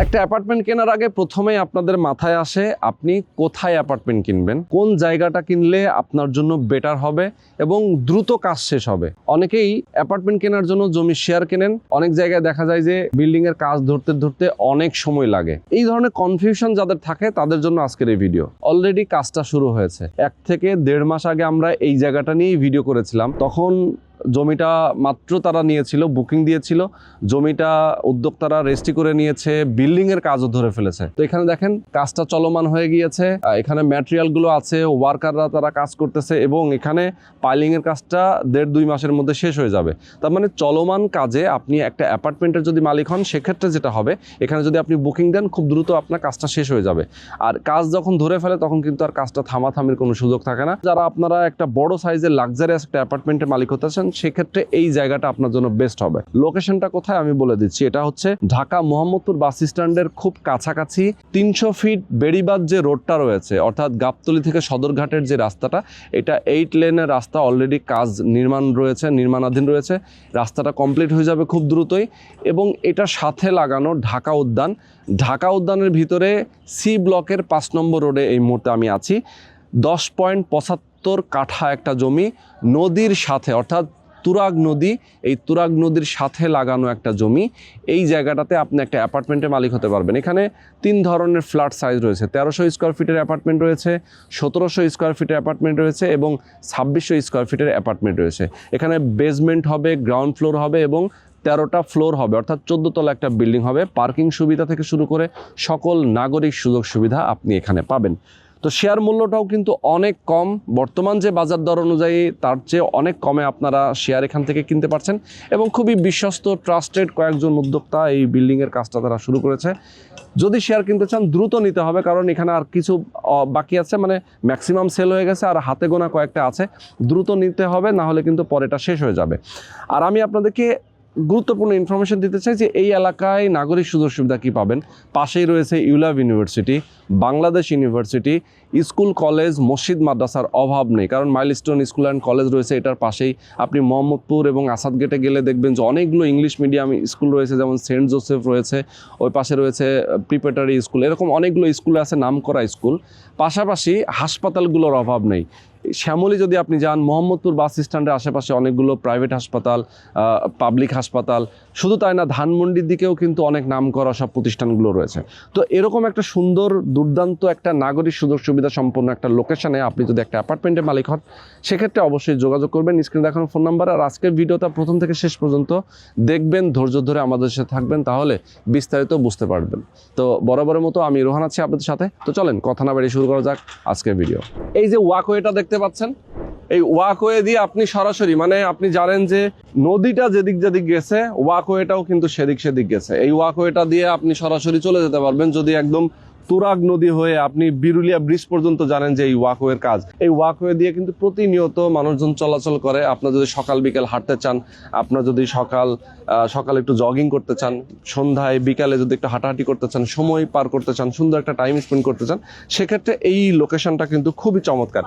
একটা অ্যাপার্টমেন্ট কেনার আগে প্রথমেই আপনাদের মাথায় আসে আপনি কোথায় অ্যাপার্টমেন্ট কিনবেন, কোন জায়গাটা কিনলে আপনার জন্য বেটার হবে এবং দ্রুত কাজ শেষ হবে। অনেকেই অ্যাপার্টমেন্ট কেনার জন্য জমি শেয়ার কেনেন, অনেক জায়গায় দেখা যায় যে বিল্ডিং এর কাজ ধরতে ধরতে অনেক সময় লাগে। এই ধরনের কনফিউশন যাদের থাকে তাদের জন্য আজকের এই ভিডিও। অলরেডি কাজটা শুরু হয়েছে, 1 থেকে 1.5 মাস আগে আমরা এই জায়গাটা নিয়েই ভিডিও করেছিলাম। তখন জমিটা মাত্র তারা নিয়েছিল, বুকিং দিয়েছিল, জমিটা উদ্যোক্তারা রেজিস্ট্রি করে নিয়েছে, বিল্ডিং এর কাজও ধরে ফেলেছে। তো এখানে দেখেন কাজটা চলমান হয়ে গিয়েছে, এখানে ম্যাটেরিয়াল গুলো আছে, ওয়ার্কাররা তারা কাজ করতেছে এবং এখানে পাইলিং এর কাজটা 1.5-2 মাসের মধ্যে শেষ হয়ে যাবে। তার মানে চলমান কাজে আপনি একটা অ্যাপার্টমেন্টের যদি মালিক হন সেক্ষেত্রে যেটা হবে, এখানে যদি আপনি বুকিং দেন খুব দ্রুত আপনার কাজটা শেষ হয়ে যাবে। আর কাজ যখন ধরে ফেলে তখন কিন্তু আর কাজটা থামাথামির কোনো সুযোগ থাকে না। যারা আপনারা একটা বড় সাইজের লাক্সারিয়াস একটা অ্যাপার্টমেন্টের মালিক হতেছেন সেক্ষেত্রে এই জায়গাটা আপনার জন্য বেস্ট হবে। লোকেশনটা কোথায় আমি বলে দিচ্ছি, এটা হচ্ছে ঢাকা মোহাম্মদপুর বাস স্ট্যান্ডের খুব কাছাকাছি 300 ফিট বেড়িবাঁধ যে রোডটা রয়েছে, অর্থাৎ গাবতলী থেকে সদরঘাটের যে রাস্তাটা, এটা 8 লেনের রাস্তা। অলরেডি কাজ নির্মাণাধীন রয়েছে। রাস্তাটা কমপ্লিট হয়ে যাবে খুব দ্রুতই এবং এটার সাথে লাগানো ঢাকা উদ্যান। ঢাকা উদ্যানের ভিতরে সি ব্লকের 5 নম্বর রোডে এই মুহূর্তে আমি আছি। 10.75 কাঠা একটা জমি, নদীর সাথে, অর্থাৎ তুরাগ নদী, এই তুরাগ নদীর সাথে লাগানো একটা জমি। এই জায়গাটাতে আপনি একটা অ্যাপার্টমেন্টের মালিক হতে পারবেন। এখানে 3 ধরনের ফ্ল্যাট সাইজ রয়েছে। 1300 স্কোয়ার ফিটের অ্যাপার্টমেন্ট রয়েছে, 1700 স্কোয়ার ফিটের অ্যাপার্টমেন্ট রয়েছে এবং 2600 স্কোয়ার ফিটের অ্যাপার্টমেন্ট রয়েছে। এখানে বেসমেন্ট হবে, গ্রাউন্ড ফ্লোর হবে এবং 13টা ফ্লোর হবে, অর্থাৎ 14 তলা একটা বিল্ডিং হবে। পার্কিং সুবিধা থেকে শুরু করে সকল নাগরিক সুযোগ সুবিধা আপনি এখানে পাবেন। তো শেয়ার মূল্যটাও কিন্তু অনেক কম, বর্তমান যে বাজার দর অনুযায়ী তার চেয়ে অনেক কমে আপনারা শেয়ার এখান থেকে কিনতে পারছেন এবং খুবই বিশ্বস্ত ট্রাস্টেড কয়েকজন উদ্যোক্তা এই বিল্ডিংয়ের কাজটা তারা শুরু করেছে। যদি শেয়ার কিনতে চান দ্রুত নিতে হবে, কারণ এখানে আর কিছু বাকি আছে, মানে ম্যাক্সিমাম সেল হয়ে গেছে আর হাতে গোনা কয়েকটা আছে। দ্রুত নিতে হবে, না হলে কিন্তু পরেটা শেষ হয়ে যাবে। আর আমি আপনাদেরকে গুরুত্বপূর্ণ ইনফরমেশন দিতে চাই যে এই এলাকায় নাগরিক সুযোগ সুবিধা কী পাবেন। পাশেই রয়েছে ইউলাভ university, Bangladesh university, school college, মসজিদ মাদ্রাসার অভাব নেই, কারণ মাইলস্টোন স্কুল অ্যান্ড কলেজ রয়েছে এটার পাশেই। আপনি মোহাম্মদপুর এবং আসাদ গেটে গেলে দেখবেন যে অনেকগুলো ইংলিশ মিডিয়াম স্কুল রয়েছে, যেমন সেন্ট জোসেফ রয়েছে, ওই পাশে রয়েছে প্রিপারেটরি স্কুল, এরকম অনেকগুলো স্কুল আছে, নামকরা স্কুল। পাশাপাশি হাসপাতালগুলোর অভাব নেই। শ্যামলী যদি আপনি যান, মোহাম্মদপুর বাস স্ট্যান্ডের আশেপাশে অনেকগুলো প্রাইভেট হাসপাতাল, পাবলিক হাসপাতাল। শুধু তাই না, ধানমন্ডির দিকেও কিন্তু অনেক নামকরা সব প্রতিষ্ঠানগুলো রয়েছে। তো এরকম একটা সুন্দর দুর্দান্ত একটা নাগরিক সুযোগ সুবিধা সম্পন্ন একটা লোকেশনে আপনি যদি একটা অ্যাপার্টমেন্টের মালিক হন সেক্ষেত্রে অবশ্যই যোগাযোগ করবেন স্ক্রিনে দেখানো ফোন নাম্বার। আর আজকের ভিডিওটা প্রথম থেকে শেষ পর্যন্ত দেখবেন, ধৈর্য ধরে আমাদের সাথে থাকবেন, তাহলে বিস্তারিত বুঝতে পারবেন। তো বরাবরের মতো আমি রোহান আছি আপনাদের সাথে। তো চলেন কথা না বাড়িয়ে শুরু করা যাক আজকের ভিডিও। এই যে ওয়াকওয়েটা দেখতে পাচ্ছেন, এই ওয়াকওয়ে দিয়ে আপনি সরাসরি, মানে আপনি জানেন যে নদীটা যেদিক যেদিক গেছে ওয়াকওয়েটাও কিন্তু সেদিক গেছে। এই ওয়াকওয়েটা দিয়ে আপনি সরাসরি চলে যেতে পারবেন। যদি একদম তুরাগ নদী হয়ে আপনি বিরুলিয়া ব্রিজ পর্যন্ত জানেন যে এই ওয়াকওয়ের কাজ, এই ওয়াকওয়ে দিয়ে কিন্তু প্রতিনিয়ত মানুষজন চলাচল করে। আপনার যদি সকাল বিকেল হাঁটতে চান, আপনার যদি সকাল একটু জগিং করতে চান, সন্ধ্যায় বিকালে যদি একটু হাঁটাহাঁটি করতে চান, সময় পার করতে চান, সুন্দর একটা টাইম স্পেন্ড করতে চান, সেক্ষেত্রে এই লোকেশনটা কিন্তু খুবই চমৎকার।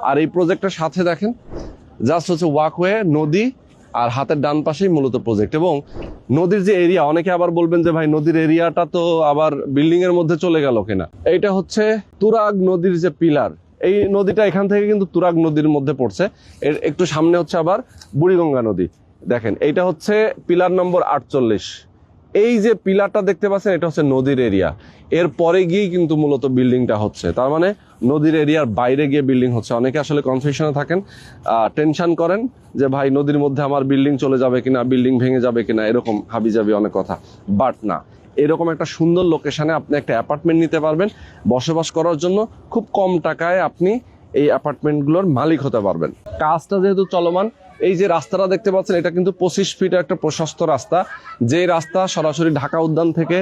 আর এই প্রজেক্টের সাথে দেখেন জাস্ট হচ্ছে ওয়াকওয়ে, নদী আর হাতের ডান পাশেই মূলত প্রজেক্ট। এবং নদীর যে এরিয়া, অনেকে আবার বলবেন যে ভাই নদীর এরিয়াটা তো আবার বিল্ডিং এর মধ্যে চলে গেল কিনা। এইটা হচ্ছে তুরাগ নদীর যে পিলার, এই নদীটা এখান থেকে কিন্তু তুরাগ নদীর মধ্যে পড়ছে। এর একটু সামনে হচ্ছে আবার বুড়িগঙ্গা নদী। দেখেন এইটা হচ্ছে পিলার নম্বর 48। এই যে পিলারটা দেখতে পাচ্ছেন এটা হচ্ছে নদীর এরিয়া। এর পরে গিয়েই কিন্তু মূলত বিল্ডিংটা হচ্ছে, তার মানে নদীর এরিয়ার বাইরে গিয়ে বিল্ডিং হচ্ছে। অনেকে আসলে কনফিউশনে থাকেন, টেনশন করেন যে ভাই নদীর মধ্যে আমার বিল্ডিং চলে যাবে কিনা, বিল্ডিং ভেঙে যাবে কিনা, এরকম হাবিজাবি অনেক কথা। বাট না, এরকম একটা সুন্দর লোকেশনে আপনি একটা অ্যাপার্টমেন্ট নিতে পারবেন বসবাস করার জন্য। খুব কম টাকায় আপনি এই অ্যাপার্টমেন্টগুলোর মালিক হতে পারবেন। কাজটা যেহেতু চলমান, এই যে রাস্তাটা দেখতে পাচ্ছেন এটা কিন্তু 25 ফিটের একটা প্রশস্ত রাস্তা। যে রাস্তা সরাসরি ঢাকা উদ্যান থেকে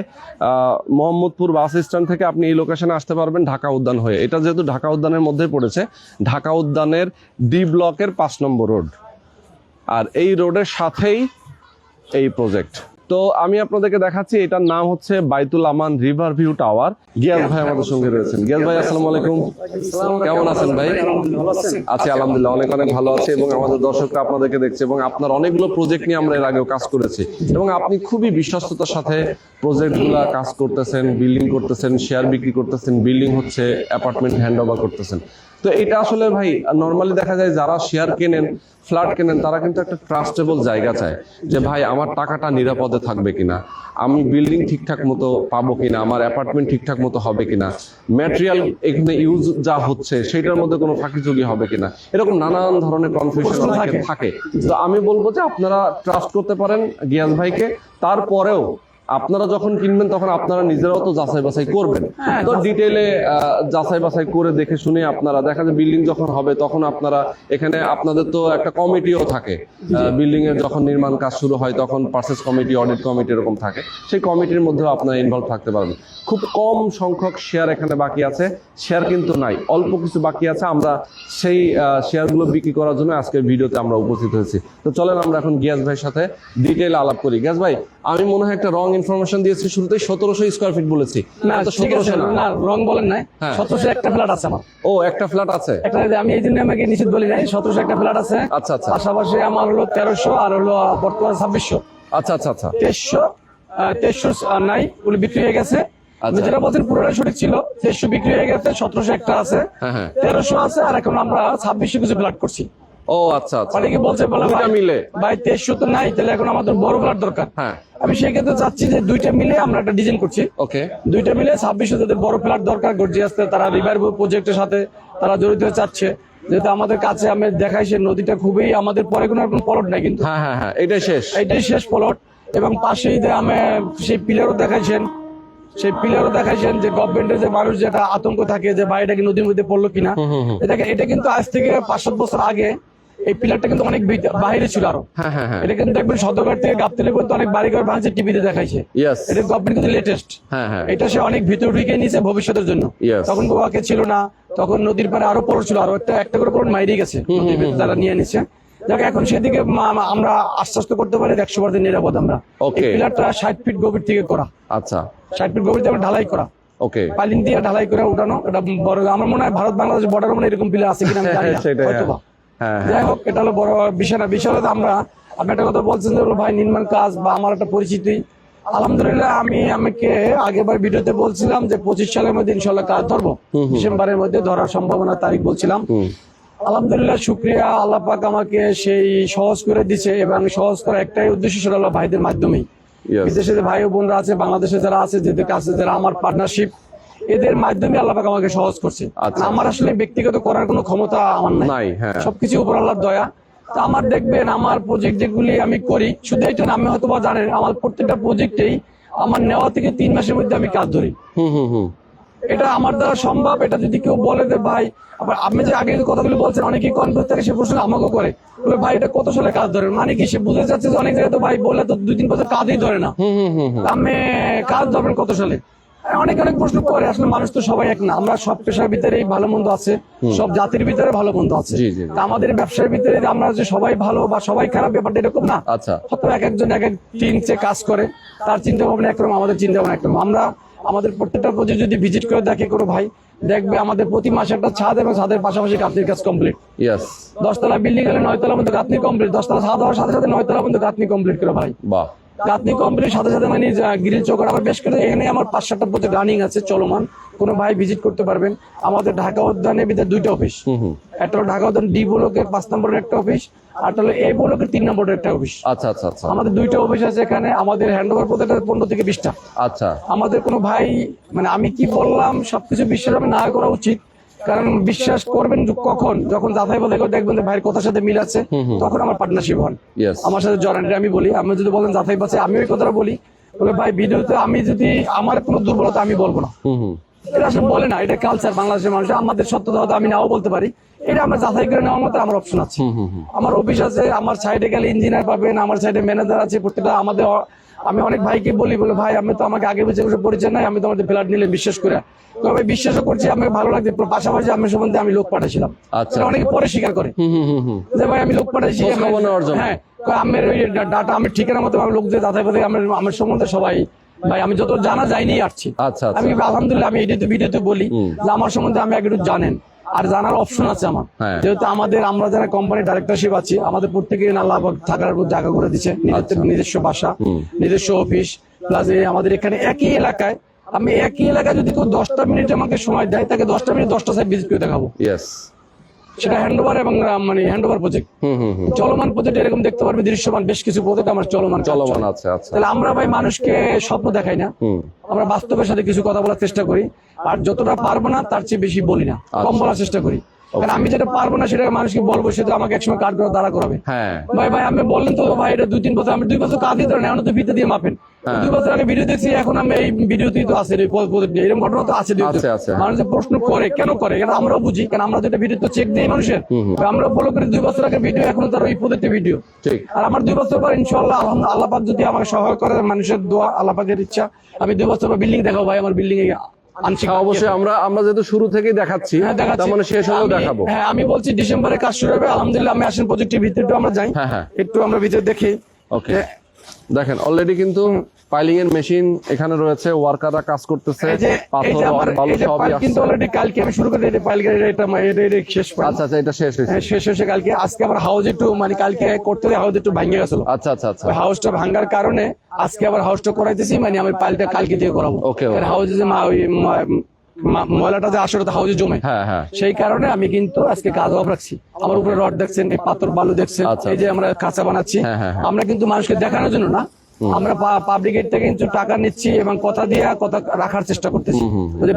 মোহাম্মদপুর বাস স্ট্যান্ড থেকে আপনি এই লোকেশনে আসতে পারবেন ঢাকা উদ্যান হয়ে। এটা যেহেতু ঢাকা উদ্যানের মধ্যে পড়েছে, ঢাকা উদ্যানের ডি ব্লকের 5 নম্বর রোড, আর এই রোডের সাথেই এই প্রজেক্ট। তো আমি আপনাদেরকে দেখাচ্ছি, এটার নাম হচ্ছে বাইতুল আমান রিভার ভিউ টাওয়ার। গিয়াস ভাই আমাদের সঙ্গে রয়েছেন। গিয়াস ভাই আসসালামু আলাইকুম, কেমন আছেন ভাই? আছি আলহামদুলিল্লাহ, অনেক অনেক ভালো আছে। এবং আমাদের দর্শকরা আপনাদেরকে দেখছে এবং আপনার অনেকগুলো প্রজেক্ট নিয়ে আমরা এর আগেও কাজ করেছি এবং আপনি খুবই বিশ্বস্ততার সাথে প্রজেক্টগুলা কাজ করতেছেন, বিল্ডিং করতেছেন, শেয়ার বিক্রি করতেছেন, বিল্ডিং হচ্ছে, অ্যাপার্টমেন্ট হ্যান্ড ওভার করতেছেন। তো এটা আসলে ভাই নর্মালি দেখা যায় যারা শেয়ার কেনেন, ফ্ল্যাট কেনেন, তারা কিন্তু একটা ট্রাস্টেবল জায়গা চায় যে ভাই আমার টাকাটা নিরাপদে থাকবে কিনা, আমি বিল্ডিং ঠিকঠাক মতো পাবো কিনা, আমার অ্যাপার্টমেন্ট ঠিকঠাক মতো হবে কিনা, ম্যাটেরিয়াল এখানে ইউজ যা হচ্ছে সেটার মধ্যে কোনো ফাঁকিযোগী হবে কিনা, এরকম নানান ধরনের কনফিউশন থাকে। তো আমি বলবো যে আপনারা ট্রাস্ট করতে পারেন গিয়াস ভাইকে। তারপরেও আপনারা যখন কিনবেন তখন আপনারা নিজেরাও তো যাচাই বাছাই করবেন, তো ডিটেইলে যাচাই বাছাই করে দেখে শুনে আপনারা দেখা যায় বিল্ডিং যখন হবে তখন আপনারা এখানে আপনাদের তো একটা কমিটিও থাকে, বিল্ডিং এর যখন নির্মাণ কাজ শুরু হয় তখন পারচেজ কমিটি, অডিট কমিটি এরকম থাকে, সেই কমিটির মধ্যেও আপনারা ইনভলভ থাকতে পারবেন। খুব কম সংখ্যক শেয়ার এখানে বাকি আছে, শেয়ার কিন্তু নাই, অল্প কিছু বাকি আছে। আমরা সেই শেয়ারগুলো বিক্রি করার জন্য আজকের ভিডিওতে আমরা উপস্থিত হয়েছি। তো চলেন আমরা এখন গিয়াস ভাইয়ের সাথে ডিটেইল আলাপ করি। গিয়াস ভাই, আমি মনে হয় একটা রং ইনফরমেশন দিয়েছি শুরুতেই, 1700 স্কয়ার ফিট বলেছি। না, তো 1700 না, রং বলেন নাই, 1700 একটা ফ্ল্যাট আছে আমার। ও, একটা ফ্ল্যাট আছে, আমি এই জন্য আমাকে নিশ্চিত বলি নাই, 1700 একটা ফ্ল্যাট আছে। আচ্ছা আচ্ছা, পাশাপাশি আমার হলো 1300 আর হলো বর্তমানে 2600। আচ্ছা আচ্ছা আচ্ছা, 2300 নাই, ওগুলো বিক্রি হয়ে গেছে। যেটা বলছেন পুরোটা সঠিক ছিল, 2300 বিক্রি হয়ে গেছে, 1700 একটা আছে, 1300 আছে, আর এখন আমরা 2600 কিছু ফ্ল্যাট করছি। ও আচ্ছা আচ্ছা, অনেকে বলছে দুইটা মিলে ভাই 2300 তো নাই, তাহলে এখন আমাদের বড় ফ্ল্যাট দরকার। আমি সেক্ষেত্রে চাচ্ছি যে দুইটা মিলে আমরা একটা ডিজাইন করছি। ওকে, দুইটা মিলে 2600 যাদের বড় ফ্ল্যাট দরকার, গর্জিয়াস, তারা রিভার প্রজেক্টের সাথে তারা জড়িত হতে চাচ্ছে। যেহেতু আমাদের কাছে আমি দেখাই সে নদীটা খুবই, আমাদের পরে কোনো প্লট নাই কিন্তু, হ্যাঁ এটাই শেষ প্লট। এবং পাশেই আমি সেই পিলারও দেখাইছেন, যে গভর্নমেন্টের যে মানুষ যেটা আতঙ্ক থাকে যে বাড়িটা কি নদীর মধ্যে পড়লো কিনা। এটা কিন্তু আজ থেকে 5-7 বছর আগে এই পিলারটা কিন্তু অনেক বাইরে ছিল আরো। এটা কিন্তু দেখবেন সদরঘাট থেকে গাবতলী পর্যন্ত অনেক বাড়িঘর ভাঙছে, টিভিতে দেখাইছে। এটা গভর্নমেন্ট কিন্তু লেটেস্ট, এটা সে অনেক ভিতরে ঢুকে নিয়েছে ভবিষ্যতের জন্য। তখন গোয়াকে ছিল না, তখন নদীর পারে আরো পড় ছিল, আরো একটা করে পড় মাইরে গেছে, তারা নিয়ে নিচ্ছে। যাকে এখন সেদিকে আমরা আশ্বস্ত করতে পারি 100% নিরাপদ। আমরা পিলারটা 60 ফিট গভীর থেকে করা, আচ্ছা 60 ফিট গভীর থেকে ঢালাই করা, ওকে, পাইলিং দিয়ে ঢালাই করে উঠানো। এটা বড়, আমার মনে হয় ভারত বাংলাদেশ বর্ডার মানে এরকম পিলার আছে কিনা আমি জানি না, যাই হোক এটা হলো বড় বিষয় না। বিষয় হলো আমরা, আপনি একটা কথা বলছেন যে ভাই নির্মাণ কাজ বা আমার একটা পরিচিতি, আলহামদুলিল্লাহ আমাকে আগেরবার ভিডিওতে বলছিলাম যে 25 সালের মধ্যে ইনশাল্লাহ কাজ ধরবো, ডিসেম্বরের মধ্যে ধরার সম্ভাবনা তারিখ বলছিলাম। আলহামদুলিল্লাহ, শুক্রিয়া, আল্লাহ পাক আমাকে সেই সহজ করে দিচ্ছে। এবং সহজ করার একটাই উদ্দেশ্য, সেটা হলো ভাইদের মাধ্যমেই। বিদেশে যে ভাই ও বোনরা আছে, বাংলাদেশে যারা আছে, যাদের কাছে যারা আমার পার্টনারশিপ, এদের মাধ্যমে আল্লাহ পাক আমাকে সহজ করছে। আমার আসলে ব্যক্তিগত করার কোনো ক্ষমতা আমার নাই, সবকিছু উপর আল্লাহর দয়া। তো আমার দেখবেন আমার প্রজেক্ট যেগুলি আমি করি, শুধু এটা না, আমি হয়তো বা জানেন আমার প্রত্যেকটা প্রজেক্টেই আমার নেওয়া থেকে 3 মাসের মধ্যে আমি কাজ ধরি। এটা আমার দ্বারা সম্ভব। এটা যদি কেউ বলে যে ভাই, আবার আপনি যে আগে কথাগুলো বলছেন, অনেকেই কনফিউজ থাকে, সে প্রশ্ন আমাকেও করে, বলে ভাই এটা কত সালে কাজ ধরে, মানে কি সে বুঝতে চাচ্ছে যে অনেক জায়গায় তো ভাই বলে তো 2-3 বছর কাজই ধরে না, আমি কাজ ধরবেন কত সালে। অনেক প্রশ্ন করে, আসলে মানুষ তো সবাই এক না, আমরা সব পেশার ভিতরেই ভালো মন্দ আছে, সব জাতির ভিতরে ভালো মন্দ আছে। আমাদের ব্যবসার ভিতরে আমরা যে সবাই ভালো বা সবাই খারাপ, ব্যাপারটা এরকম না। হয়তো এক একজন এক এক টিমে কাজ করে, তার চিন্তা ভাবনা একরকম, আমাদের চিন্তা ভাবনা একরকম। আমরা আমাদের প্রত্যেকটা প্রজেক্ট যদি ভিজিট করে দেখে কোনো ভাই, দেখবে আমাদের প্রতি মাসে একটা ছাদ এবং ছাদের পাশাপাশি গাঁথনির কাজ কমপ্লিট। 10 তলা বিল্ডিং হলে 9 তলা পর্যন্ত গাঁথনি কমপ্লিট, 10 তলা ছাদ হওয়ার সাথে সাথে 9 তলা পর্যন্ত গাঁথনি কমপ্লিট করে ভাই। গাঁথনি কমপ্লিট সাথে সাথে মানে গ্রিল চৌকাঠ আবার বেশ করে, এখানে আমার 5-7টা প্রজেক্ট রানিং আছে, চলমান। কোনো ভাই ভিজিট করতে পারবেন। আমাদের ঢাকা উদ্যানের ভিতরে 2টা অফিস, একটা হলো ঢাকা উদ্যান ডি ব্লকের 5 নম্বরের একটা অফিস, আর হলো এ ব্লকের 3 নম্বরের একটা অফিস। আচ্ছা আচ্ছা আচ্ছা, আমাদের 2টা অফিস আছে এখানে। আমাদের হ্যান্ডওভার প্রত্যেকটা 15 থেকে 20টা। আচ্ছা, আমাদের কোনো ভাই, মানে আমি কি বললাম, সবকিছু বিশ্বাস না করা উচিত, কারণ বিশ্বাস করবেন কখন, যখন যাচাই বলে দেখবেন যে ভাইয়ের কথার সাথে মিল আছে, তখন আমার পার্টনারশিপ হন, আমার সাথে জয়েন। আমি বলি, আমি যদি বলেন যাচাই বাছাই, আমি ওই কথাটা বলি, বলে ভাই ভিডিওতে আমি যদি আমার কোনো দুর্বলতা আমি বলবো না, এটা আসলে বলে না, এটা কালচার বাংলাদেশের মানুষ। আমাদের সত্যতা হয়তো আমি নাও বলতে পারি, এটা আমরা যাচাই করে নেওয়ার মতো আমার অপশন আছে। আমার অফিস আছে, আমার সাইডে গেলে ইঞ্জিনিয়ার পাবেন, আমার সাইডে ম্যানেজার আছে, প্রত্যেকটা আমাদের আমি অনেক ভাইকে বলি, বলে ভাই আমি তো আমাকে আগে বেঁচে পরিচয় নাই, আমি তোমাদের ফ্ল্যাট নিলে বিশ্বাস করে, তবে বিশ্বাসও করছি, আমাকে ভালো লাগছে। পাশাপাশি আমার সম্বন্ধে আমি লোক পাঠাইছিলাম, আচ্ছা। অনেকে পরে স্বীকার করে যে ভাই আমি লোক পাঠাইছি, খোঁজ খবর নেওয়ার জন্য। হ্যাঁ আমার ওই ডাটা আমি ঠিকানা মতো আমি লোক দিয়ে দাঁড়াতে আমার সম্বন্ধে সবাই ভাই আমি যত জানা যায়নি আসছি। আচ্ছা আচ্ছা। আমি আলহামদুলিল্লাহ আমি এটাতে ভিডিওতে বলি যে আমার সম্বন্ধে আমি একটু জানেন আর জানার অপশন আছে আমার, হ্যাঁ। যেহেতু আমরা যারা কোম্পানির ডাইরেক্টরশিপ আছি, আমাদের প্রত্যেকে আল্লাহ পাক থাকার জায়গা করে দিচ্ছে, নিজস্ব বাসা, নিজস্ব অফিস, প্লাস আমাদের এখানে একই এলাকায়, আমি একই এলাকায় যদি কেউ 10টা মিনিট আমাকে সময় দেয়, তাকে 10টা মিনিট 10টা সাইড ভিজিট করে দেখাবো। ইয়েস। সেটা হ্যান্ডওভার এবং মানে হ্যান্ডওভার প্রজেক্ট, চলমান প্রজেক্ট এরকম দেখতে পারবে, দৃশ্যমান বেশ কিছু প্রজেক্ট আমার চলমান আছে। আচ্ছা। তাহলে আমরা ভাই মানুষকে স্বপ্ন দেখাই না, আমরা বাস্তবের সাথে কিছু কথা বলার চেষ্টা করি, আর যতটা পারবো না তার চেয়ে বেশি বলি না, কম বলার চেষ্টা করি। কারণ আমি যেটা পারবো না সেটা মানুষকে বলবো, সেটা আমাকে একসময় কাজ করে দাঁড়া করাবে। হ্যাঁ ভাই আমি বললেন তো ভাই এটা 2-3 বছর, আমি 2 বছর কাজ দিতে পারি না, এখন তো ভিত্তি দিয়ে মাপেন। 2 বছর আগে ভিডিও দেখছি, এখন আমি এই ভিডিওতেই তো আছে, এরকম ঘটনা তো আছে। মানুষ প্রশ্ন করে কেন করে, কারণ আমরাও বুঝি, কারণ আমরা যেটা ভিডিও তো চেক দিই মানুষের, আমরা ফলো করি 2 বছর আগে ভিডিও, এখন তার ওই প্রত্যেকটা ভিডিও। আর আমার 2 বছর পর ইনশাআল্লাহ আল্লাহ পাক যদি আমাকে সহায় করে, মানুষের দোয়া, আল্লাহ পাকের ইচ্ছা, আমি 2 বছর পর বিল্ডিং দেখাবো ভাই, আমার বিল্ডিং এ অবশ্যই। আমরা যেহেতু শুরু থেকেই দেখাচ্ছি, তার মানে শেষ হলেও দেখাবো। হ্যাঁ আমি বলছি ডিসেম্বরে কাজ শুরু হবে আলহামদুলিল্লাহ। আমি আসেন প্রজেক্টের ভিতরে আমরা যাই, একটু আমরা ভিতরে দেখি। ওকে, দেখেন অলরেডি কিন্তু পাইলিং এর মেশিন এখানে রয়েছে, ওয়ার্কাররা কাজ করতেছে, পাথর বালু সবই আসছে। কিন্তু অলরেডি কালকে আমি শুরু করে দিই পাইলিং এর, এটা শেষ। আচ্ছা আচ্ছা, এটা শেষ হয়েছে। শেষ হয়েছে কালকে। আজকে আবার হাউস একটু মানে কালকে করতে হাউস একটু ভেঙে গেছিল। আচ্ছা আচ্ছা আচ্ছা। হাউসটা ভাঙার কারণে আজকে আবার হাউসটা করাইতেছি, মানে আমি পাইলটা কালকে দিয়ে করাবো। হাউসে যে ময়লাটা যে আসলে হাউসে জমে, সেই কারণে আমি কিন্তু আজকে কাজ অফ রাখছি। আমার উপরে রড দেখছেন, এই পাথর বালু দেখছেন, এই যে আমরা কাঁচা বানাচ্ছি, আমরা কিন্তু মানুষকে দেখানোর জন্য না, আমরা পাবলিকের থেকে কিন্তু টাকা নিচ্ছি এবং কথা দিয়ে কথা রাখার চেষ্টা করতেছি।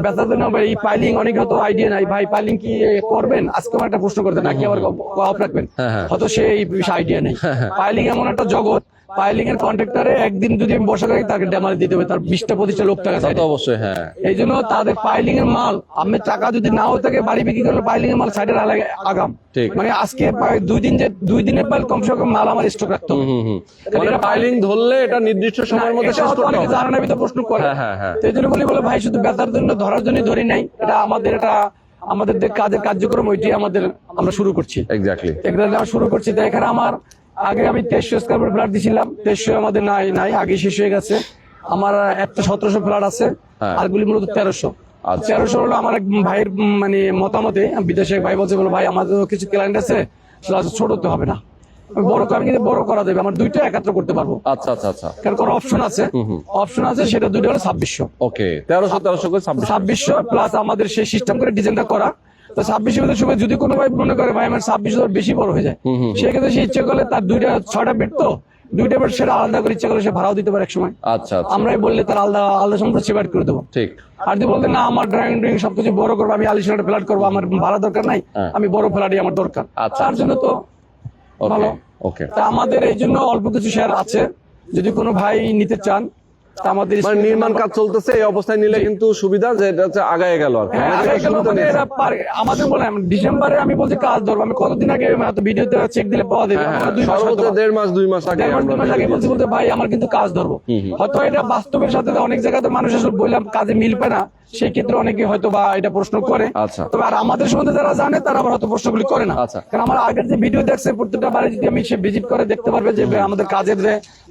বেতার জন্য এই পাইলিং অনেক হয়তো আইডিয়া নাই, ভাই পাইলিং কি করবেন, আজকে আমার একটা প্রশ্ন করতেন নাকি আবার অফ রাখবেন, হয়তো সে এই বিষয়ে আইডিয়া নেই। পাইলিং এমন একটা জগৎ, পাইলিং এর কন্ট্রাক্টরে একদিন যদি বসা করে তাকে ড্যামাজ দিতে হবে, তার 20টা-25টা লোক টাকা চাই অবশ্যই। হ্যাঁ, এই জন্য তাদের পাইলিং এর মাল আমি টাকা যদি নাও থাকে বাড়ি বিক্রি করলে পাইলিং এর মাল সাইডের আগাম, মানে আজকে 2 দিনের পাইল কমসে কম মাল আমার স্টক রাখতে হবে। পাইলিং ধরলে এটা নির্দিষ্ট সময়ের মধ্যে শেষ করতে হবে, জানা না প্রশ্ন করে। এই জন্য বলে ভাই শুধু বেতার জন্য ধরার জন্য ধরি নাই, এটা আমাদের কাজের কার্যক্রম, ওইটি আমরা শুরু করছি। এক্স্যাক্টলি আমরা শুরু করছি। তো এখানে আমার আগে আমি 2300 স্কয়ার ফুট ফ্ল্যাট দিছিলাম, 2300 আমাদের নাই আগে শেষ হয়ে গেছে। আমার একটা 1700 ফ্ল্যাট আছে, আর গুলি মূলত 1300। 1300 হলো আমার এক ভাইয়ের মানে মতামতে, বিদেশে ভাই বলছে, বলো ভাই আমাদের কিছু ক্লায়েন্ট আছে, ছোট তো হবে না, আমি কিন্তু বড় করা যাবে, আমার 2টা একাত্র করতে পারবো। আচ্ছা আচ্ছা আচ্ছা, কারণ কোনো অপশন আছে, সেটা 2টা হলো 2600। ওকে, 1300 করে 2600 প্লাস আমাদের সেই সিস্টেম করে ডিজাইনটা করা। তো 2600 সময় যদি কোনো ভাই মনে করে ভাই আমার 2600 বেশি বড় হয়ে যায়, সেক্ষেত্রে সে ইচ্ছে করলে তার 6টা বেড, তো 2টা বেড সেটা আলাদা করে ইচ্ছে করলে সে ভাড়াও দিতে পারে এক সময়। আচ্ছা, আমরাই বললে তার আলাদা সম্পর্ক সেপারেট করে দেবো। ঠিক। আর যদি বলতে না আমার ড্রয়িং সবকিছু বড় করবো, আমি আলিশান ফ্ল্যাট করবো, আমার ভাড়া দরকার নাই, আমি বড় ফ্ল্যাটই আমার দরকার, তার জন্য তো ভালো। তা আমাদের এই জন্য অল্প কিছু শেয়ার আছে, যদি কোনো ভাই নিতে চান। আমাদের নির্মাণ কাজ চলতেছে, এই অবস্থায় নিলে কিন্তু সুবিধা যে এটা হচ্ছে আগায় গেল আর আমাদের বলে ডিসেম্বরে আমি বলছি কাজ ধরবো। আমি কতদিন আগে ভিডিওতে চেক দিলে পাওয়া যাবে, 1.5 মাস 2 মাস আগে বলতে ভাই আমার কিন্তু কাজ ধরবো। হয়তো এটা বাস্তবের সাথে অনেক জায়গাতে মানুষ আসলে বললাম কাজে মিল পায় না, সেই ক্ষেত্রে অনেকে হয়তো বা এটা প্রশ্ন করে। তবে আর আমাদের সম্বন্ধে যারা জানে তারা আবার হয়তো প্রশ্নগুলি করে না, কারণ আমার আগের যে ভিডিও দেখছে প্রত্যেকটা বারে যদি আমি সে ভিজিট করে দেখতে পারবে যে আমাদের কাজের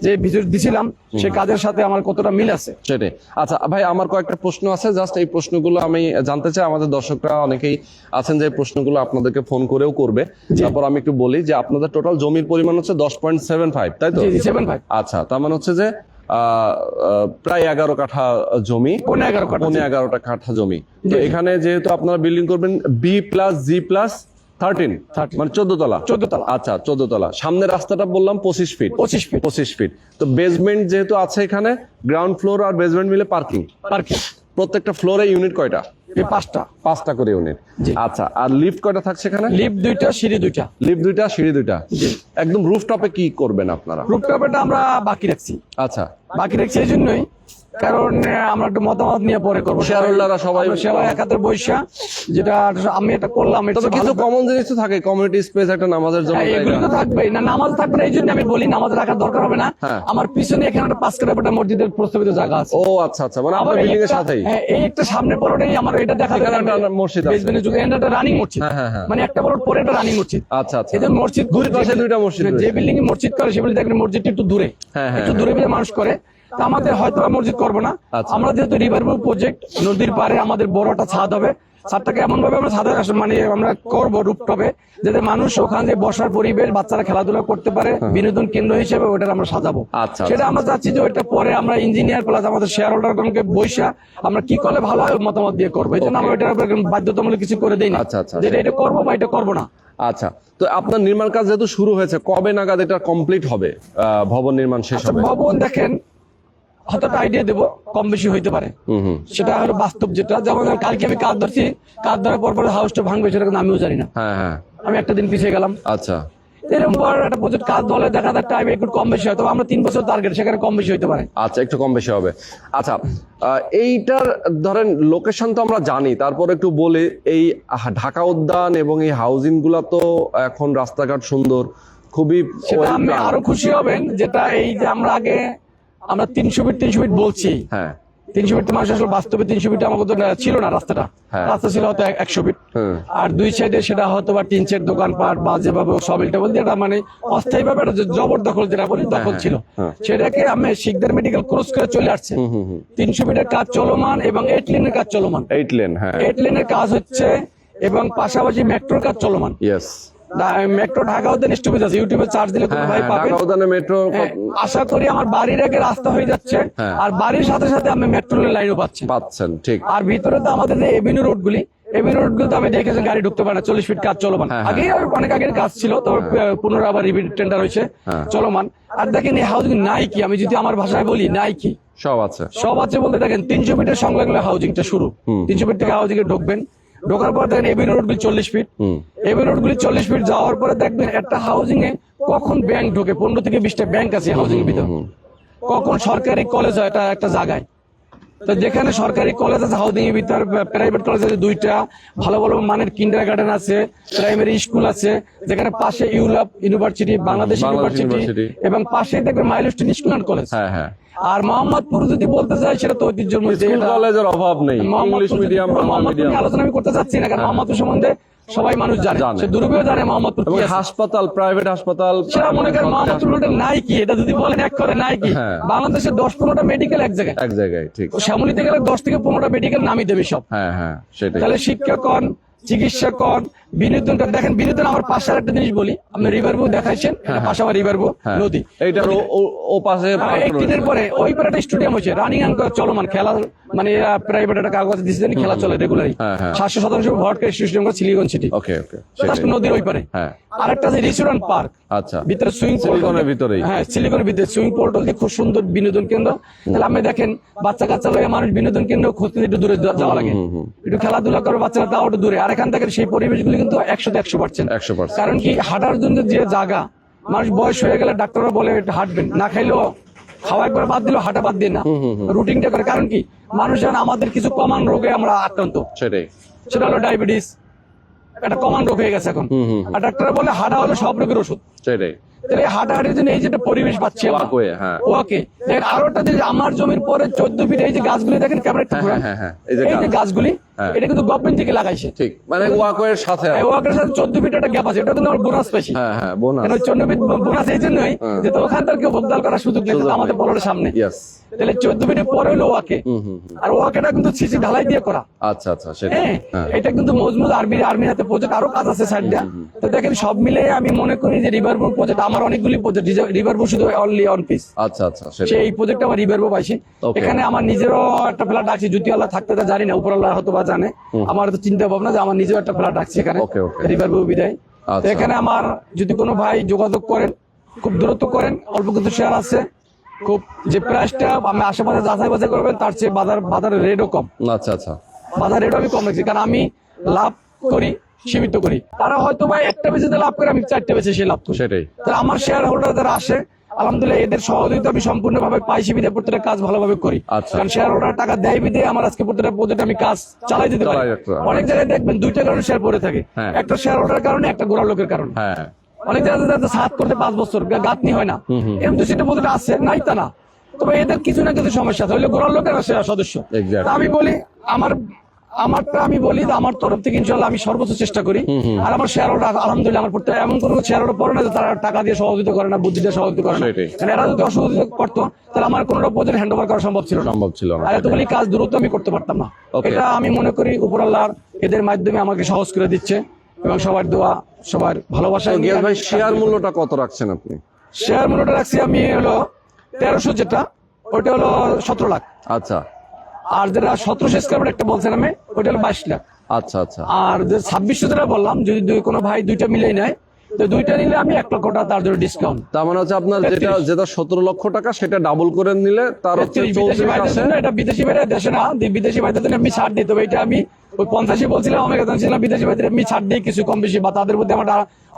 যে ভিডিও দিছিলাম সেই কাজের সাথে আমার কতটা মিল আছে সেটাই। আচ্ছা ভাই, আমার কয়েকটা প্রশ্ন আছে, জাস্ট এই প্রশ্নগুলো আমি জানতে চাই। আমাদের দর্শকরা অনেকেই আছেন যে প্রশ্নগুলো আপনাদেরকে ফোন করেও করবে। তারপর আমি একটু বলি যে আপনাদের টোটাল জমির পরিমাণ হচ্ছে 10.75, তাই তো? 75। আচ্ছা, তার মানে হচ্ছে যে প্রায় 11 কাঠা জমি, 11 কাঠা জমি। তো এখানে যেহেতু আপনারা বিল্ডিং করবেন B+G+13, মানে 14 তলা। আচ্ছা, 14 তলা। সামনে রাস্তাটা বললাম 25 ফিট। তো বেসমেন্ট যেহেতু আছে, এখানে গ্রাউন্ড ফ্লোর আর বেসমেন্ট মিলে পার্কিং। প্রত্যেকটা ফ্লোরে ইউনিট কয়টা? 5টা করে ইউনিট। আচ্ছা, আর লিফট কয়টা থাকছে এখানে? লিফট 2টা, সিঁড়ি 2টা। লিফট 2টা, সিঁড়ি 2টা। একদম রুফটপে কি করবেন আপনারা? রুফটপেটা আমরা বাকি রাখছি। আচ্ছা, বাকি রাখছি এই জন্যই, কারণ আমরা একটা মতামত নিয়ে পরে করবো। শেয়ার হোল্ডাররা সবাই সবাই একাত্রে বৈশা, যেটা আমি এটা করলাম, তবে কিছু কমন জিনিস তো থাকে, কমিউনিটি স্পেস, একটা নামাজের জন্য এগুলো তো থাকবেই না, নামাজ থাকবে না এই জন্য আমি বলি নামাজ রাখার দরকার হবে না। আমার পিছনে এখানে একটা 5 কাঠা মসজিদের প্রস্তাবিত জায়গা আছে। ও আচ্ছা আচ্ছা, মানে আপনার বিল্ডিং এর সাথেই এই একটা সামনে পরটাই আমার এটা দেখা যায় মসজিদ আছে, বেসমেন্টে যুগে এটা রানিং মসজিদ, মানে একটা বড় পরে একটা রানিং মসজিদ। আচ্ছা আচ্ছা, এদের মসজিদ দুই পাশে দুইটা মসজিদ, যে বিল্ডিং এ মসজিদ করে সেগুলো দেখবেন মসজিদটা একটু দূরে, একটু দূরে মানুষ করে। তা আমাদের হয়তো মসজিদ করবো না, আমরা যেহেতু রিভারভিউ প্রজেক্ট, নদীর পাড়ে আমাদের বড় একটা ছাদ হবে, ছাদটাকে এমন ভাবে আমরা ছাদে মানে আমরা করবো রুফটপে, যাতে মানুষ ওখানে বসার পরিবেশ, বাচ্চারা খেলাধুলা করতে পারে, বিনোদন কেন্দ্র হিসেবে ওটা আমরা সাজাবো। সেটা আমরা চাচ্ছি যে ওইটা পরে আমরা ইঞ্জিনিয়ার প্লাস আমাদের শেয়ার হোল্ডারগণকে বৈশা আমরা কি করলে ভালো হয় মতামত দিয়ে করবো। এই জন্য আমরা ওইটার উপর বাধ্যতামূলক কিছু করে দিই না, যেটা এটা করবো বা এটা করবো না। আচ্ছা, তো আপনার নির্মাণ কাজ যেহেতু শুরু হয়েছে, কবে নাগাদ এটা কমপ্লিট হবে, ভবন নির্মাণ শেষ হবে? ভবন দেখেন হয়তো আইডিয়া দেবো, কম বেশি হইতে পারে, সেটা হলো বাস্তব যেটা। যেমন কালকে আমি কাজ ধরছি, কাজ ধরার পর পরে হাউসটা ভাঙবে সেটা কিন্তু আমিও জানি না, আমি একটা দিন পিছিয়ে গেলাম। আচ্ছা, এরকম একটা প্রজেক্ট কাজ ধরলে দেখা যায় টাইম একটু কম বেশি হয়, তবে আমরা 3 বছর টার্গেট, সেখানে কম বেশি হইতে পারে। আচ্ছা, একটু কম বেশি হবে। আচ্ছা, এইটার ধরেন লোকেশন তো আমরা জানি, তারপর একটু বলি, এই ঢাকা উদ্যান এবং এই হাউজিং গুলা তো এখন রাস্তাঘাট সুন্দর, খুবই আপনি আরো খুশি হবেন যেটা এই যে আমরা আগে 300 ফিট বলছি, 300 ফিট মানুষ আসলে বাস্তবে 300 ফিট আমার ছিল না, রাস্তা ছিল হয়তো 100 ফিট, আর দুই সাইডে সেটা হয়তো বা টিন শেড, দোকানপাট বা যেভাবে সবিলটা বলতে এটা মানে অস্থায়ী ভাবে জবরদখল যেটা বলি দখল ছিল, সেটাকে আমি শিকদার মেডিকেল ক্রস করে চলে আসছে। 300 ফিটের কাজ চলমান এবং 8 লেনের কাজ চলমান, 8 লেনের কাজ হচ্ছে এবং পাশাপাশি মেট্রোর কাজ চলমান। মেট্রো ঢাকা উদ্যান স্টপেজ আছে, ইউটিউবে সার্চ দিলে কোনো ভাই পাবে। মেট্রো আশা করি আমার বাড়ির আগে রাস্তা হয়ে যাচ্ছে, আর বাড়ির সাথে সাথে আমি মেট্রো লাইনও পাচ্ছেন, ঠিক। আর ভিতরে তো আমাদের যে এভিনিউ রোডগুলি, তো আমি দেখেছি গাড়ি ঢুকতে পারে না, 40 ফিট কাজ চলমান। আগে অনেক আগের কাজ ছিল, তবে পুনরায় আবার রিপিট টেন্ডার হয়েছে, চলমান। আর দেখেন এই হাউজিং নাই কি, আমি যদি আমার ভাষায় বলি নাই কি, সব আছে বলতে দেখেন 300 ফিটের সংলগ্ন হাউজিংটা শুরু, 300 ফিট থেকে হাউজিং এ ঢোকার পর দেখেন এভিনিউ রোডগুলি 40 ফিট, এভিনিউ রোডগুলি 40 ফিট যাওয়ার পরে দেখবেন একটা হাউজিং এ কখন ব্যাংক ঢোকে, 15 থেকে 20টা ব্যাংক আছে হাউজিং এর ভিতর, কখন সরকারি কলেজ হয় একটা জায়গায়। তো যেখানে সরকারি কলেজ আছে হাউজিং এর ভিতর, প্রাইভেট কলেজ আছে 2টা, ভালো ভালো মানের কিন্ডার গার্ডেন আছে, প্রাইমারি স্কুল আছে, যেখানে পাশে ইউলাপ ইউনিভার্সিটি, বাংলাদেশ ইউনিভার্সিটি, এবং পাশে দেখবেন মাইলস্টোন স্কুল অ্যান্ড কলেজ। আর মোহাম্মদপুর যদি বলতে চাই সেটা তো ঐতিহ্যের মধ্যে, কলেজের অভাব নেই, ইংলিশ মিডিয়াম, আলোচনা আমি করতে চাচ্ছি না, কারণ মোহাম্মদপুর সম্বন্ধে সবাই মানুষ জানে, সে দুর্বল জানে মোহাম্মদপুর হাসপাতাল, প্রাইভেট হাসপাতাল, সেটা মনে করেন মোহাম্মদপুর নাই কি, এটা যদি বলেন এক করে নাই কি, বাংলাদেশে 10-15টা মেডিকেল এক জায়গায়, ঠিক। শ্যামলীতে গেলে 10 থেকে 15টা মেডিকেল নামই দেবে সব। তাহলে শিক্ষকগণ, চিকিৎসকগণ, বিনোদনটা দেখেন, বিনোদন আমার পাশে একটা জিনিস বলি, আপনি রিভারভিউ দেখাইছেন, পাশে আমার রিভারভিউ নদী, এইটার ও পাশে একদিনের পরে ওই পারে একটা স্টেডিয়াম হয়েছে, রানিং চলমান খেলা, মানে প্রাইভেট একটা কাগজ দিচ্ছে খেলা চলে রেগুলারই, 700 ভোট করে স্টেডিয়াম সিলিগন সিটি, নদীর ওই পারে। আরেকটা আছে রেস্টুরেন্ট পার্ক, ভিতরে সুইমিং পুল, সিলিগনের ভিতরে সুইমিং পুল দিয়ে খুব সুন্দর বিনোদন কেন্দ্র। তাহলে আপনি দেখেন বাচ্চা কাচ্চা লাগে মানুষ বিনোদন কেন্দ্র খুঁজতে একটু দূরে যাওয়া লাগে, একটু খেলাধুলা করে বাচ্চারা তাও একটু দূরে। আর এখান থেকে সেই পরিবেশগুলি কিন্তু 100%, কারণ কি হাঁটার জন্য যে জায়গা, মানুষ বয়স হয়ে গেলে ডাক্তাররা বলে হাঁটবেন, না খাইলেও খাওয়া একবার বাদ দিলেও হাঁটা বাদ দিয়ে না, রুটিনটা করে। কারণ কি মানুষ জানে আমাদের কিছু কমন রোগে আমরা আক্রান্ত, সেটা হলো ডায়াবেটিস, একটা কমন রোগ হয়ে গেছে এখন, আর ডাক্তাররা বলে হাঁটা হলো সব রোগের ওষুধ। তাহলে হাঁটাহাঁটির জন্য এই যেটা পরিবেশ পাচ্ছি ওকে। আরো একটা যে আমার জমির পরে 14 ফিট এই যে গাছগুলি দেখেন ক্যামেরা, এই যে গাছগুলি এটা কিন্তু গভর্নমেন্ট থেকে লাগাইছে, ঠিক, মানে ওয়াকওয়ের সাথে 14 ফিট একটা গ্যাপ আছে, এটা কিন্তু বোনাস পাইছি। 14 ফিট বোনাস এই জন্যই যে ওখান থেকে ভোগদাল করার সুযোগ নেই আমাদের বলার সামনে। তাহলে 14 ফিটের পরে হলো ওয়াকে, আর ওয়াকেটা কিন্তু সিসি ঢালাই দিয়ে করা। আচ্ছা, এটা কিন্তু মজবুত আর্মির হাতে প্রজেক্ট, আরো কাজ আছে সাইড দিয়ে। তো দেখেন সব মিলে আমি মনে করি যে রিভারভিউ প্রজেক্ট আমার অনেকগুলি প্রজেক্ট, রিভারভিউ শুধু অনলি অন পিস। সেই প্রজেক্ট আমার রিভারভিউ পাইছি, এখানে আমার নিজেরও একটা ফ্ল্যাট আছে, যদি আল্লাহ থাকতে তা জানি না, উপর আল্লাহ হয়তো বা জানে, আমার তো চিন্তা ভাবনা যে আমার নিজেও একটা ফ্ল্যাট আছে এখানে রিভারভিউ বিদায়। এখানে আমার যদি কোনো ভাই যোগাযোগ করেন, খুব দূরত্ব করেন, অল্প কিছু শেয়ার আছে, খুব যে প্রাইসটা আমি আশেপাশে যাচাই বাছাই করবেন তার চেয়ে বাজারের রেটও কম। বাজার রেটও আমি কম রাখছি, কারণ আমি লাভ করি সীমিত করি, তারা হয়তো ভাই একটা বেচে লাভ করে, আমি 4টে বেচে সে লাভ করি। তাহলে আমার শেয়ার হোল্ডার যারা আসে, আলহামদুলিল্লাহ এদের সহযোগিতা আমি সম্পূর্ণভাবে পাইছি বিধে প্রত্যেকটা কাজ ভালোভাবে করি। আচ্ছা। কারণ শেয়ার হোল্ডার টাকা দেয় বিধে আমার আজকে প্রত্যেকটা আমি কাজ চালাই দিতে পারি। চালাই রাখতে পারি। অনেক জায়গায় দেখবেন দুইটা কারণে শেয়ার পড়ে থাকে, হ্যাঁ। একটা শেয়ার হোল্ডার কারণে, একটা গোড়ার লোকের কারণে। হ্যাঁ অনেক জায়গায় সাত করতে 5 বছর গাঁথনি হয় না, এরকম তো সেটা প্রত্যেকটা আছে নাই তা না, তবে এদের কিছু না কিছু সমস্যা আছে, হইলে গোড়ার লোকের সদস্য। Exactly. তা আমি বলি আমারটা আমি বলি যে আমার তরফ থেকে ইনশাআল্লাহ আমি সর্বোচ্চ চেষ্টা করি। আর আমার শেয়ার হোল্ডার আলহামদুলিল্লাহ আমার প্রত্যেক এমন কোনো শেয়ার হোল্ডার পড়ে না যে তারা টাকা দিয়ে সহযোগিতা করে না, বুদ্ধি দিয়ে সহযোগিতা করে না। সেটাই। কারণ এরা যদি অসহযোগিতা করতো তাহলে আমার কোনো প্রজেক্ট হ্যান্ড ওভার করা সম্ভব ছিল না। আর এতগুলি কাজ দ্রুত আমি করতে পারতাম না। Okay. এটা আমি মনে করি উপরাল্লাহ এদের মাধ্যমে আমাকে সহজ করে দিচ্ছে, এবং সবার দোয়া সবার ভালোবাসা। গিয়াস ভাই শেয়ার মূল্যটা কত রাখছেন আপনি? শেয়ার মূল্যটা রাখছি আমি হলো 1300, যেটা ওইটা হলো 17 লাখ। আচ্ছা আর যেটা 1700 স্কয়ার ফিট একটা বলছেন আমি, ওইটা হলো 22 লাখ। আচ্ছা আচ্ছা আর যে 2600 যেটা বললাম, যদি কোনো ভাই দুইটা মিলেই নেয়, তো দুইটা নিলে আমি 1 লক্ষ টাকা তার জন্য ডিসকাউন্ট। তার মানে হচ্ছে আপনার যেটা 17 লক্ষ টাকা সেটা ডাবল করে নিলে তার হচ্ছে বিদেশি ভাইদের আসে। জন্য, এটা বিদেশি ভাইরা দেশে না, বিদেশি ভাইদের জন্য আমি ছাড় দিই। তবে এটা আমি ওই 85 বলছিলাম, আমি কথা ছিলাম বিদেশি ভাইদের আমি ছাড় দিই কিছু কম বেশি, বা তাদের মধ্যে আমরা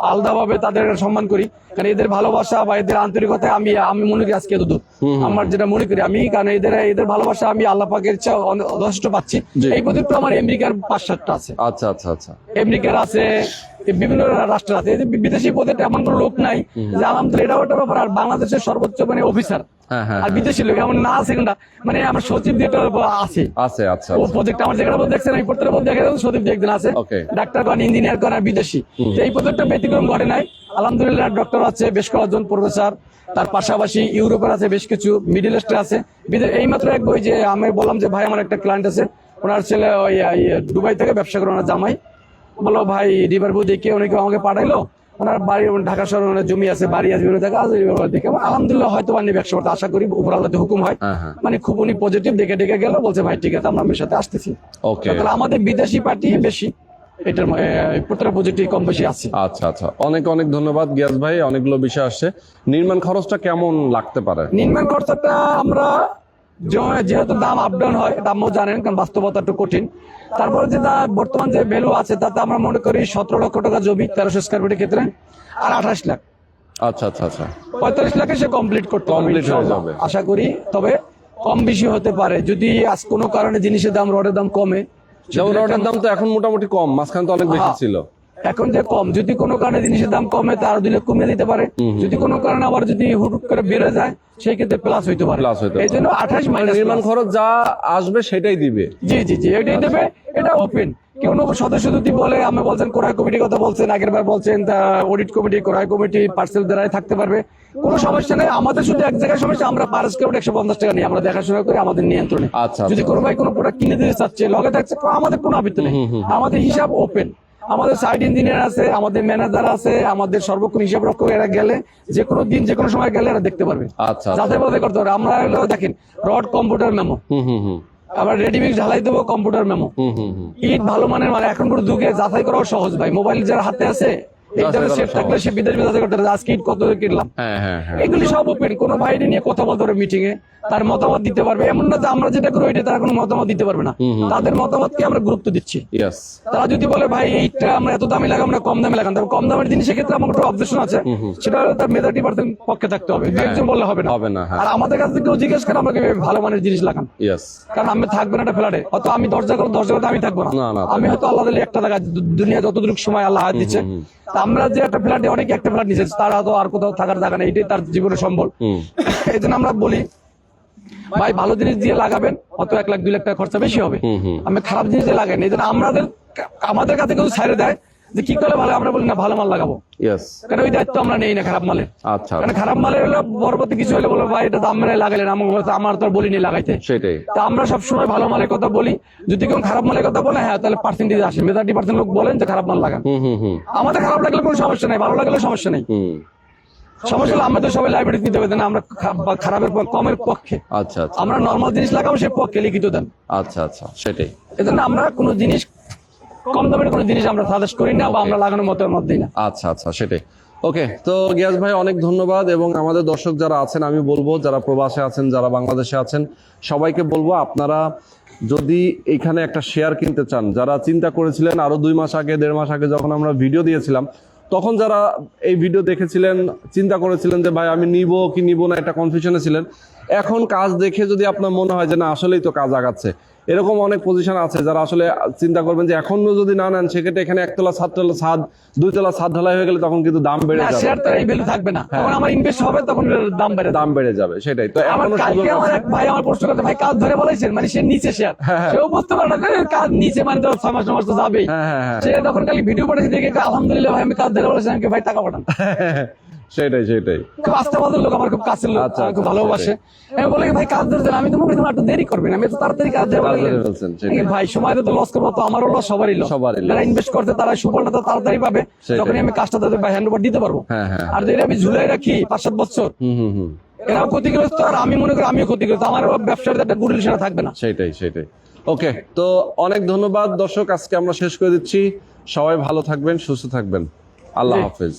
আলাদাভাবে তাদের সম্মান করি। কারণ এদের ভালোবাসা বা এদের আন্তরিকতায় আমি মনে করি আজকে এত দূর আমার যেটা মনে করি আমি, কারণ এদের ভালোবাসা আমি আল্লাহ পাকের চেয়ে যথেষ্ট পাচ্ছি। এই প্রজেক্ট আমার আমেরিকার 5-7টা আছে, আচ্ছা আচ্ছা আচ্ছা আমেরিকার আছে, বিভিন্ন রাষ্ট্র আছে। এদের বিদেশি প্রজেক্ট এমন কোনো লোক নাই যে আলহামদুলিল্লাহ এটা ওটা ব্যাপার। আর বাংলাদেশের সর্বোচ্চ মানে অফিসার হ্যাঁ হ্যাঁ আর বিদেশি লোক এমন না আছে কোনটা, মানে আমার সচিব যেটা আছে আছে আচ্ছা ও প্রজেক্ট আমার যেটা দেখছেন এই প্রত্যেকটা প্রজেক্ট দেখে সচিব একজন আছে, Okay. ডাক্তার কোন ইঞ্জিনিয়ার কোন বিদেশি। তো এই প্রজেক্টটা ব্যতিক্রম ঘটে নাই, আলহামদুলিল্লাহ ডক্টর আছে বেশ কয়েকজন, প্রফেসর, তার পাশাপাশি ইউরোপের আছে বেশ কিছু, মিডল ইস্টের আছে। এই মাত্র এক বই যে আমি বললাম যে ভাই আমার একটা ক্লায়েন্ট আছে, ওনার ছেলে ওই দুবাই থেকে ব্যবসা করে, ওনার জামাই বলো ভাই রিভার ভিউ দেখে অনেকে আমাকে পাঠাইলো, ওনার বাড়ি ঢাকা শহরে ওনার জমি আছে, বাড়ি আছে, বিভিন্ন জায়গা আছে, দেখে আলহামদুলিল্লাহ হয়তো বানি ব্যবসা করতে আশা করি, উপর আল্লাহতে হুকুম হয়। হ্যাঁ, হ্যাঁ। মানে খুব উনি পজিটিভ দেখে গেল, বলছে ভাই ঠিক আছে আমরা আপনার সাথে আসতেছি। Okay. তাহলে আমাদের বিদেশি পার্টি বেশি, এটার প্রত্যেকটা প্রজেক্ট কম বেশি আছে। আচ্ছা আচ্ছা অনেক অনেক ধন্যবাদ গিয়াস ভাই, অনেকগুলো বিষয় আসছে। নির্মাণ খরচটা কেমন লাগতে পারে? নির্মাণ খরচটা আমরা যেহেতু দাম আপ ডাউন হয়, দামও জানেন, কারণ বাস্তবতা একটু কঠিন। তারপরে যেটা বর্তমান যে ভ্যালু আছে তাতে আমরা মনে করি 17 লক্ষ টাকা জমি 1300 স্কয়ার ফিটের ক্ষেত্রে, আর 28 লাখ, আচ্ছা আচ্ছা আচ্ছা 45 লাখে সে কমপ্লিট করতে পারবে Complete হয়ে ইনশাআল্লাহ, যাবে। আশা করি। তবে কম বেশি হতে পারে যদি আজ কোনো কারণে জিনিসের দাম, রডের দাম কমে। যেমন রডের দাম তো এখন মোটামুটি কম, মাঝখানে তো অনেক বেশি হ্যাঁ। ছিল। এখন যে কম, যদি কোনো কারণে জিনিসের দাম কমে তার দিলে কমে দিতে পারে, যদি কোনো কারণে আবার যদি হুট করে বেড়ে যায় সেই ক্ষেত্রে প্লাস হইতে পারে। Plus হইতে এই জন্য 28 মাইনাস নির্মাণ খরচ যা আসবে সেটাই দিবে। জি জি জি এটাই দেবে, এটা ওপেন। কেউ সদস্য যদি বলে, আমি বলছেন ক্রয় কমিটির কথা বলছেন, আগের বার বলছেন অডিট কমিটি, ক্রয় কমিটি, পার্সেল দ্বারাই থাকতে পারবে, কোনো সমস্যা নেই। আমাদের শুধু এক জায়গায় সমস্যা, আমরা পার স্কয়ার ফুট 150 টাকা নিই, আমরা দেখাশোনা করি আমাদের নিয়ন্ত্রণে। আচ্ছা, যদি আচ্ছা। কোনো ভাই কোনো প্রোডাক্ট কিনে দিতে চাচ্ছে, লগে থাকছে, আমাদের কোনো আপত্তি নেই, আমাদের হিসাব ওপেন। আমাদের সাইড ইঞ্জিনিয়ার আছে, আমাদের ম্যানেজার আছে, আমাদের সর্বক্ষণ হিসাব রক্ষক, এরা গেলে যে কোনো দিন যে কোনো সময় গেলে এরা দেখতে পারবে, আচ্ছা, যাতে বলতে করতে পারবে। আমরা হলো দেখেন রড কম্পিউটার মেমো, হুম আবার রেডিমেড ঢালাই দেবো কম্পিউটার মেমো, ইট ভালো মানের, মানে এখন পুরো যুগে যাচাই করাও সহজ ভাই। মোবাইল যার হাতে আছে এই ধরনের সেট থাকলে সে বিদেশ যাচাই করতে পারে, আজকে ইট কত কিনলাম। হ্যাঁ হ্যাঁ হ্যাঁ এগুলি সব ওপেন, কোনো ভাইরে নিয়ে কথা বলতে পারবে মিটিং এ, তার মতামত দিতে পারবে। এমন না যে আমরা যেটা করি ওইটা তারা কোনো মতামত দিতে পারবে না, তাদের মতামতকে আমরা গুরুত্ব দিচ্ছি। ইয়েস তারা যদি বলে ভাই এইটা আমরা এত দামি লাগাম না, কম দামে লাগাম, তবে কম দামের জিনিস সেক্ষেত্রে আমার একটা অবজেকশন আছে, সেটা হলো তার মেজরিটি পার্সেন্ট পক্ষে থাকতে হবে, একজন বললে হবে না। হবে না, হ্যাঁ। আর আমাদের কাছ থেকে জিজ্ঞেস করে আমাকে ভালো মানের জিনিস লাগান, ইয়েস কারণ আমি থাকবো না একটা ফ্ল্যাটে, অত আমি দরজা আমি থাকবো না, না, না, আমি হয়তো আল্লাহ দিলে একটা জায়গা, দুনিয়া যতটুকু সময় আল্লাহ হাত দিচ্ছে, তা আমরা যে একটা ফ্ল্যাটে অনেকে একটা ফ্ল্যাট নিচ্ছে, তারা তো আর কোথাও থাকার জায়গা নেই, এটাই তার জীবনের সম্বল। এই জন্য আমরা বলি ভাই ভালো জিনিস দিয়ে লাগাবেন, অত 1 লাখ 2 লাখ টাকা খরচা বেশি হবে, আমি খারাপ জিনিস দিয়ে লাগাই না। এই জন্য আমাদের কাছে কেউ ছাড়ে দেয় যে কি করলে ভালো, আমরা বলি না ভালো মাল লাগাবো, ইয়েস কারণ ওই দায়িত্ব আমরা নেই না খারাপ মালের। আচ্ছা কারণ খারাপ মালের হলো পরবর্তী কিছু হলে বলো ভাই এটা দাম মেনে লাগালেন, আমার তো আর বলিনি লাগাইতে। সেটাই তা আমরা সবসময় ভালো মালের কথা বলি, যদি কেউ খারাপ মালের কথা বলে হ্যাঁ তাহলে পার্সেন্টেজ আসে, মেজরিটি পার্সেন্ট লোক বলেন যে খারাপ মাল লাগান। আমাদের খারাপ লাগলে কোনো সমস্যা নেই, ভালো লাগলে সমস্যা নেই। সমস্যা হলো আমাদের সবাই লাইব্রেরি দিতে হবে না, আমরা খারাপের কমের পক্ষে, আচ্ছা আচ্ছা আমরা নর্মাল জিনিস লাগাবো সে পক্ষে লিখিত দেন। আচ্ছা আচ্ছা সেটাই এজন্য আমরা কোনো জিনিস কম দামের কোনো জিনিস আমরা সাজেস্ট করি না, বা আমরা লাগানোর মত দিই না। আচ্ছা আচ্ছা সেটাই। ওকে, তো গিয়াস ভাই অনেক ধন্যবাদ। এবং আমাদের দর্শক যারা আছেন, আমি বলবো যারা প্রবাসে আছেন, যারা বাংলাদেশে আছেন, সবাইকে বলবো আপনারা যদি এখানে একটা শেয়ার কিনতে চান, যারা চিন্তা করেছিলেন আরো 2 মাস আগে 1.5 মাস আগে যখন আমরা ভিডিও দিয়েছিলাম, তখন যারা এই ভিডিও দেখেছিলেন, চিন্তা করেছিলেন যে ভাই আমি নিব কি নিব না, একটা কনফিউশনে ছিলেন, এখন কাজ দেখে যদি আপনার মনে হয় যে না আসলেই তো কাজ আগাচ্ছে, এরকম অনেক পজিশন আছে যারা আসলে চিন্তা করবেন যে এখনো যদি না নেন সেক্ষেত্রে এখানে একতলা ছাদ 2 তলা ছাদ ঢালাই হয়ে গেলে তখন কিন্তু দাম বেড়ে না যাবে, শেয়ার তো এই ভ্যালু থাকবে না, তখন আমার ইনভেস্ট হবে, তখন এর দাম বেড়ে যাবে। দাম বেড়ে যাবে, সেটাই তো আমার এখনো কালকে সুযোগ আমার আছে। এক ভাই আমার প্রশ্ন করতে, ভাই কাজ ধরে বলেছেন মানে সে নিচে শেয়ার, হ্যাঁ। সেও বুঝতে পারে না যে কাজ নিচে মানে তো 6 মাস 9 মাস তো যাবেই। হ্যাঁ হ্যাঁ হ্যাঁ সে তখন খালি ভিডিও পাঠিয়ে দেখে আলহামদুলিল্লাহ ভাই আমি কাজ ধরে বলেছি, আমাকে ভাই টাকা পাঠান। সেটাই খুব আস্থাবাদের লোক, আমার খুব কাছের লোক, আচ্ছা, আমাকে খুব আচ্ছা, ভালোবাসে। আমি বলে ভাই কাজ ধরে দেন, আমি তো মনে করি তোমার একটু দেরি করবেন, আমি তো তাড়াতাড়ি কাজ ধরে কাজ ধরে বললেন। ফেলছেন, সেটাই। ভাই সময় তো লস করবো, তো আমারও লস, সবারই লস। সবারই loss। যারা ইনভেস্ট করতে তারা সুফলটা তো তাড়াতাড়ি পাবে, সেটাই। যখনই আমি কাজটা তাদের ভাই হ্যান্ড ওভার দিতে পারবো। হ্যাঁ হ্যাঁ আর যদি আমি ঝুলাই রাখি 5-7 বছর, হুম এরাও ক্ষতিগ্রস্ত আর আমি মনে করি আমিও ক্ষতিগ্রস্ত, আমার ব্যবসার একটা গুরুল সেটা থাকবে না। সেটাই। ওকে, তো অনেক ধন্যবাদ দর্শক, আজকে আমরা শেষ করে দিচ্ছি। সবাই ভালো থাকবেন, সুস্থ থাকবেন, আল্লাহ জি। হাফেজ।